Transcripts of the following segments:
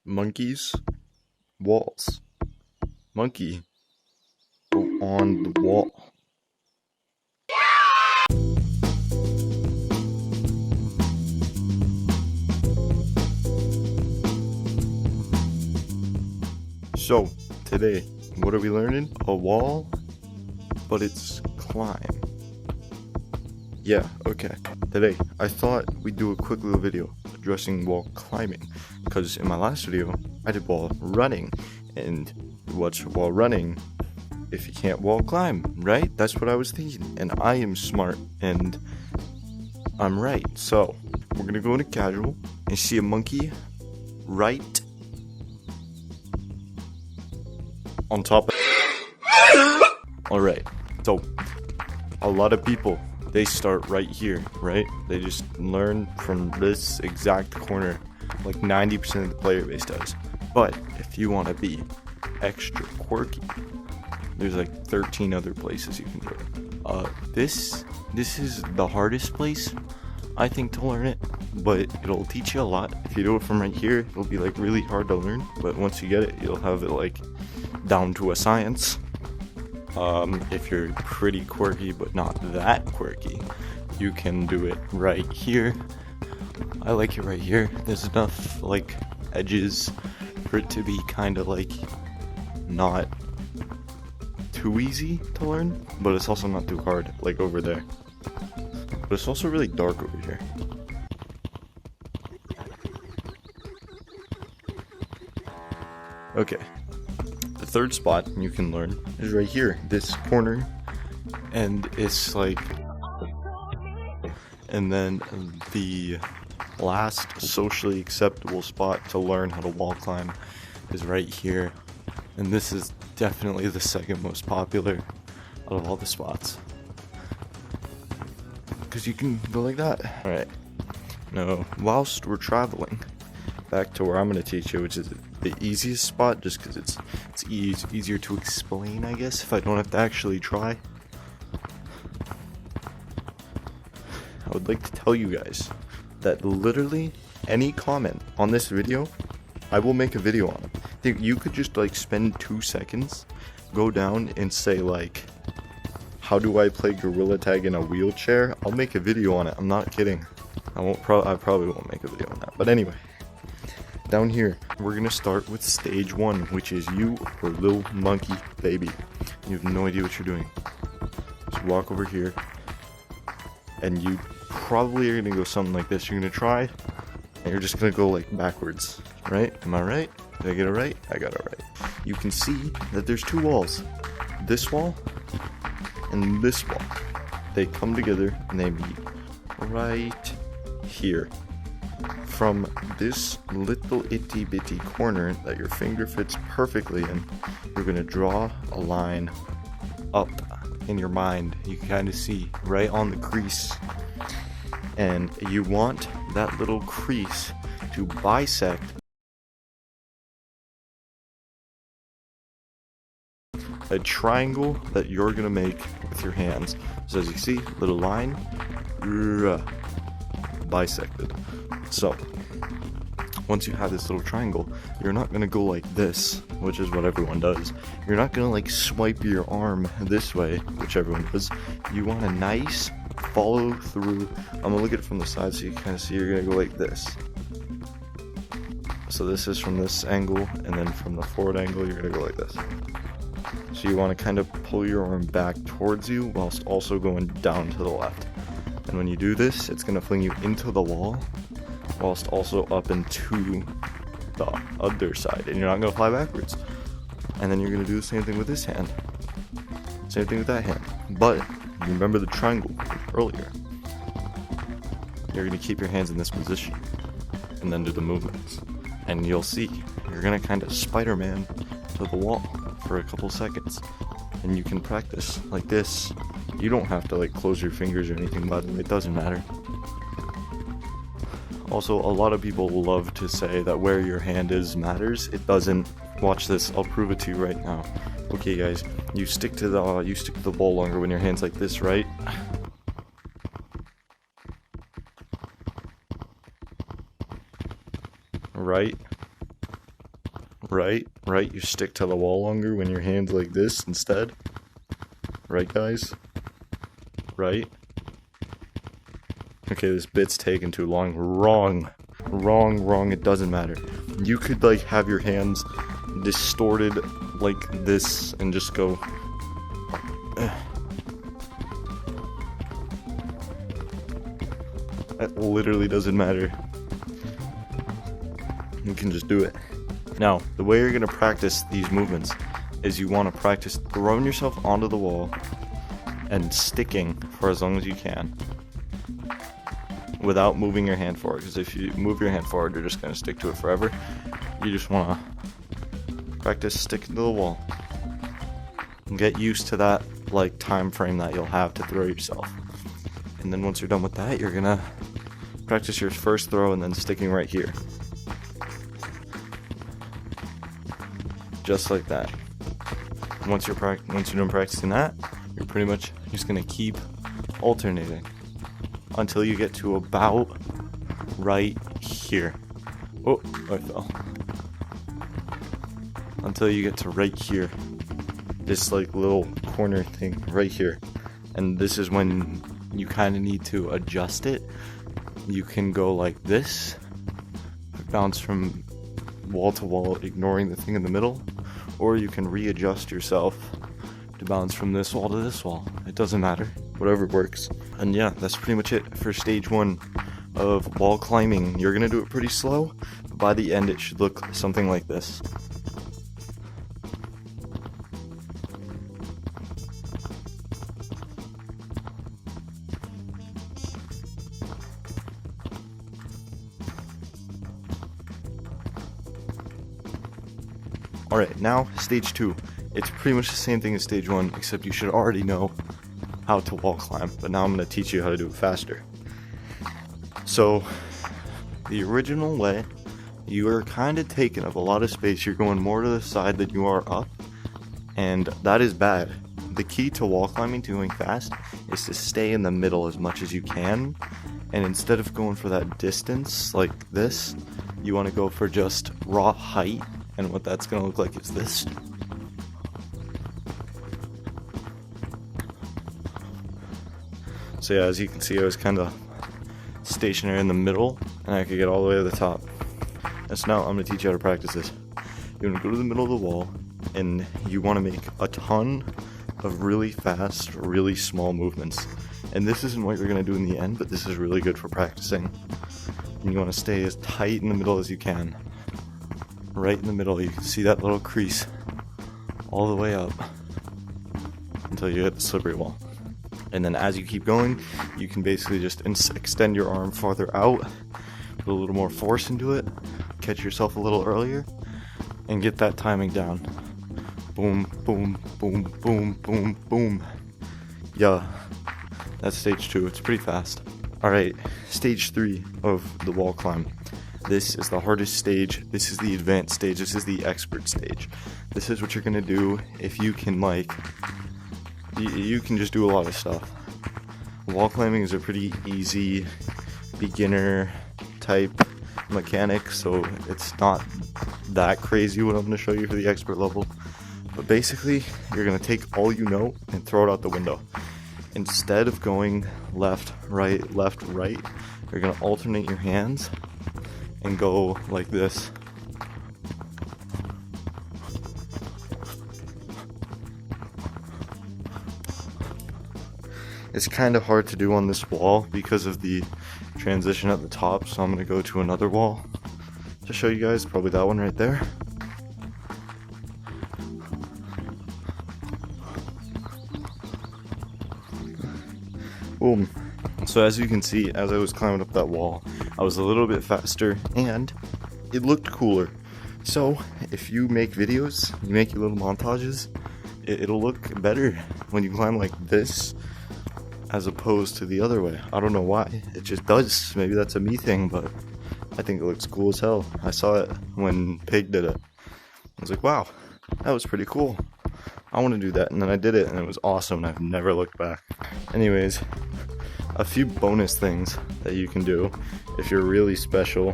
Monkeys, walls. Monkey, go on the wall. So, today, what are we learning? A wall, but it's climb. Yeah, okay. Today, I thought we'd do a quick little video addressing wall climbing, because in my last video, I did wall running, and what's wall running if you can't wall climb, right? That's what I was thinking, and I am smart, and I'm right. So, we're gonna go into casual and see a monkey right on top of Alright, so a lot of people, they start right here, right? They just learn from this exact corner, like 90% of the player base does. But if you want to be extra quirky, there's like 13 other places you can do it. This is the hardest place, I think, to learn it, but it'll teach you a lot. If you do it from right here, it'll be like really hard to learn, but once you get it, you'll have it like down to a science. If you're pretty quirky but not that quirky, you can do it right here. I like it right here. There's enough like edges for it to be kind of like not too easy to learn, but it's also not too hard like over there. But it's also really dark over here. Okay. The third spot you can learn is right here, this corner, and it's like, and then the last socially acceptable spot to learn how to wall climb is right here, and this is definitely the second most popular out of all the spots, because you can go like that. Alright, now whilst we're traveling back to where I'm going to teach you, which is the easiest spot, just because it's easier to explain, I guess, if I don't have to actually try. I would like to tell you guys that literally any comment on this video, I will make a video on it. I think you could just like spend 2 seconds, go down and say like, how do I play gorilla tag in a wheelchair? I'll make a video on it. I'm not kidding. I probably won't make a video on that. But anyway, down here, we're gonna start with stage 1, which is you or little monkey baby. You have no idea what you're doing. Just walk over here, and you probably are gonna go something like this. You're gonna try, and you're just gonna go like backwards, right? Am I right? Did I get it right? I got it right. You can see that there's 2 walls. This wall, and this wall. They come together, and they meet right here. From this little itty bitty corner that your finger fits perfectly in, you're going to draw a line up in your mind. You can kind of see right on the crease, and you want that little crease to bisect a triangle that you're going to make with your hands. So as you see, little line, bisected. So once you have this little triangle, you're not going to go like this, which is what everyone does. You're not going to like swipe your arm this way, which everyone does. You want a nice follow through. I'm going to look at it from the side so you kind of see. You're going to go like this. So this is from this angle, and then from the forward angle, you're going to go like this. So you want to kind of pull your arm back towards you whilst also going down to the left. And when you do this, it's going to fling you into the wall, whilst also up and to the other side, and you're not going to fly backwards. And then you're going to do the same thing with this hand, same thing with that hand, but you remember the triangle earlier. You're going to keep your hands in this position and then do the movements, and you'll see you're going to kind of Spider-Man to the wall for a couple seconds, and you can practice like this. You don't have to like close your fingers or anything, by the way, it doesn't matter. Also, a lot of people love to say that where your hand is matters. It doesn't. Watch this. I'll prove it to you right now. Okay, guys, you stick to the ball longer when your hand's like this, right? Right? Right? You stick to the wall longer when your hand's like this instead. Right, guys? Right? Okay, this bit's taking too long. Wrong, it doesn't matter. You could, like, have your hands distorted like this and just go... That literally doesn't matter. You can just do it. Now, the way you're gonna practice these movements is you want to practice throwing yourself onto the wall and sticking for as long as you can without moving your hand forward, because if you move your hand forward, you're just gonna stick to it forever. You just want to practice sticking to the wall and get used to that, like, time frame that you'll have to throw yourself. And then once you're done with that, you're gonna practice your first throw and then sticking right here. Just like that. Once you're done practicing that, you're pretty much just gonna keep alternating until you get to about right here. Oh, I fell. Until you get to right here. This, like, little corner thing right here. And this is when you kind of need to adjust it. You can go like this, bounce from wall to wall, ignoring the thing in the middle, or you can readjust yourself to bounce from this wall to this wall. It doesn't matter, whatever works. And yeah, that's pretty much it for stage 1 of wall climbing. You're gonna do it pretty slow, but by the end it should look something like this. Alright, now stage 2. It's pretty much the same thing as stage 1, except you should already know how to wall climb, but now I'm going to teach you how to do it faster. So, the original way, you are kind of taking up a lot of space. You're going more to the side than you are up, and that is bad. The key to wall climbing, doing fast, is to stay in the middle as much as you can, and instead of going for that distance like this, you want to go for just raw height. And what that's going to look like is this. So yeah, as you can see, I was kind of stationary in the middle, and I could get all the way to the top. And so now I'm going to teach you how to practice this. You're going to go to the middle of the wall, and you want to make a ton of really fast, really small movements. And this isn't what you're going to do in the end, but this is really good for practicing. And you want to stay as tight in the middle as you can. Right in the middle, you can see that little crease all the way up until you hit the slippery wall. And then as you keep going, you can basically just extend your arm farther out, put a little more force into it, catch yourself a little earlier, and get that timing down. Boom, boom, boom, boom, boom, boom. Yeah, that's stage 2. It's pretty fast. Alright, stage 3 of the wall climb. This is the hardest stage. This is the advanced stage. This is the expert stage. This is what you're gonna do if you can, like, you can just do a lot of stuff. Wall climbing is a pretty easy beginner type mechanic, so it's not that crazy what I'm gonna show you for the expert level. But basically, you're gonna take all you know and throw it out the window. Instead of going left, right, you're gonna alternate your hands and go like this. It's kind of hard to do on this wall because of the transition at the top, so I'm going to go to another wall to show you guys, probably that one right there. Boom. So as you can see, as I was climbing up that wall, I was a little bit faster, and it looked cooler. So, if you make videos, you make your little montages, it'll look better when you climb like this, as opposed to the other way. I don't know why, it just does. Maybe that's a me thing, but I think it looks cool as hell. I saw it when Pig did it. I was like, wow, that was pretty cool. I want to do that, and then I did it, and it was awesome, and I've never looked back. Anyways, a few bonus things that you can do if you're really special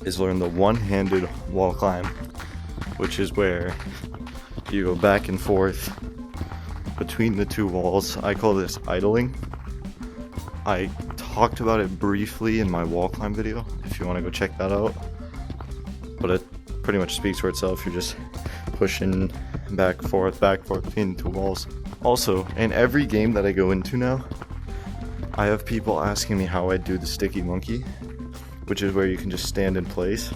is learn the one-handed wall climb, which is where you go back and forth between the two walls. I call this idling. I talked about it briefly in my wall climb video, if you want to go check that out. But it pretty much speaks for itself. You're just pushing back, forth between the two walls. Also, in every game that I go into now, I have people asking me how I do the sticky monkey, which is where you can just stand in place.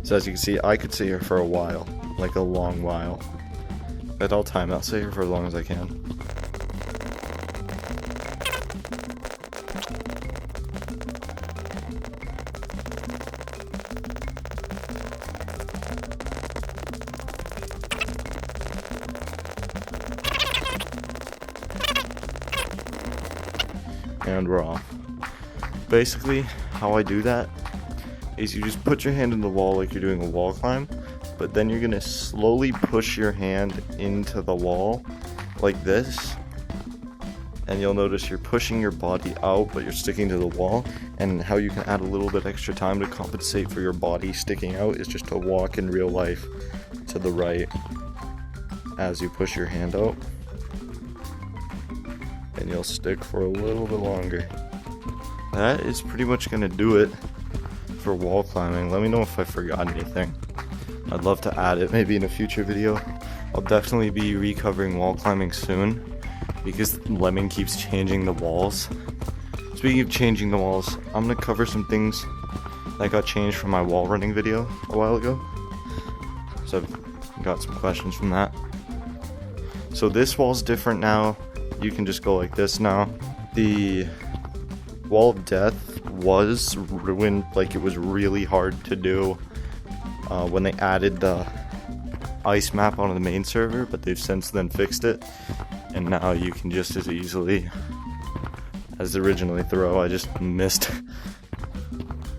So as you can see, I could sit here for a while, like a long while. At all time, I'll sit here for as long as I can. And we're off. Basically, how I do that is you just put your hand in the wall like you're doing a wall climb, but then you're gonna slowly push your hand into the wall like this, and you'll notice you're pushing your body out but you're sticking to the wall. And how you can add a little bit extra time to compensate for your body sticking out is just to walk in real life to the right as you push your hand out, and you'll stick for a little bit longer. That is pretty much gonna do it for wall climbing. Let me know if I forgot anything. I'd love to add it maybe in a future video. I'll definitely be recovering wall climbing soon because Lemon keeps changing the walls. Speaking of changing the walls, I'm gonna cover some things that got changed from my wall running video a while ago. So I've got some questions from that. So this wall's different now. You can just go like this now. The Wall of Death was ruined, like it was really hard to do when they added the ice map onto the main server, but they've since then fixed it, and now you can just as easily as originally throw. I just missed.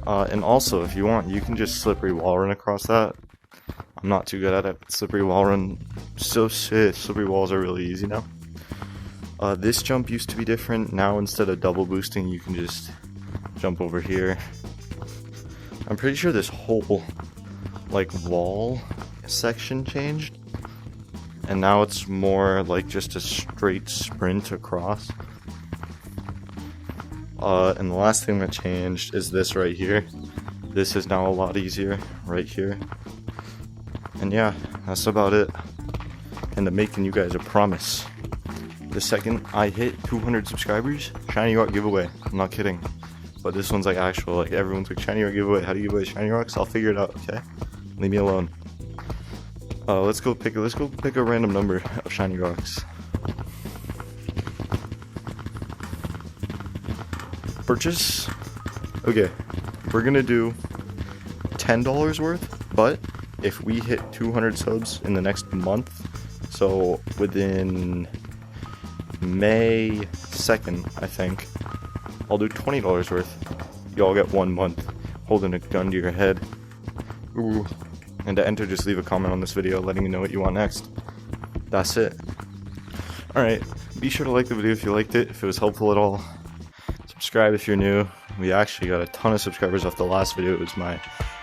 And also, if you want, you can just slippery wall run across that. I'm not too good at it, but slippery wall run, so shit, slippery walls are really easy now. This jump used to be different. Now instead of double boosting, you can just jump over here. I'm pretty sure this whole like wall section changed, and now it's more like just a straight sprint across. And the last thing that changed is this right here. This is now a lot easier right here. And yeah, that's about it. And I'm making you guys a promise. The second I hit 200 subscribers, shiny rock giveaway. I'm not kidding. But this one's like actual, like everyone's like, shiny rock giveaway. How do you give away shiny rocks? I'll figure it out, okay? Leave me alone. Let's go pick a random number of shiny rocks. Purchase. Okay, we're gonna do $10 worth, but if we hit 200 subs in the next month, so within May 2nd, I think, I'll do $20 worth. Y'all get 1 month holding a gun to your head. Ooh. And to enter, just leave a comment on this video letting me know what you want next. That's it. Alright, be sure to like the video if you liked it, if it was helpful at all. Subscribe if you're new. We actually got a ton of subscribers off the last video. It was my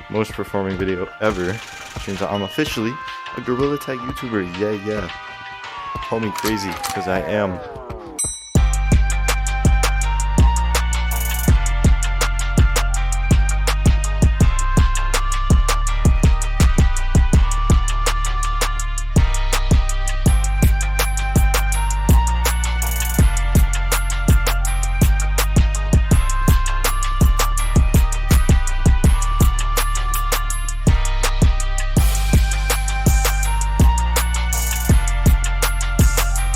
most performing video ever, which means that I'm officially a Gorilla Tag YouTuber. Yeah. Call me crazy, because I am.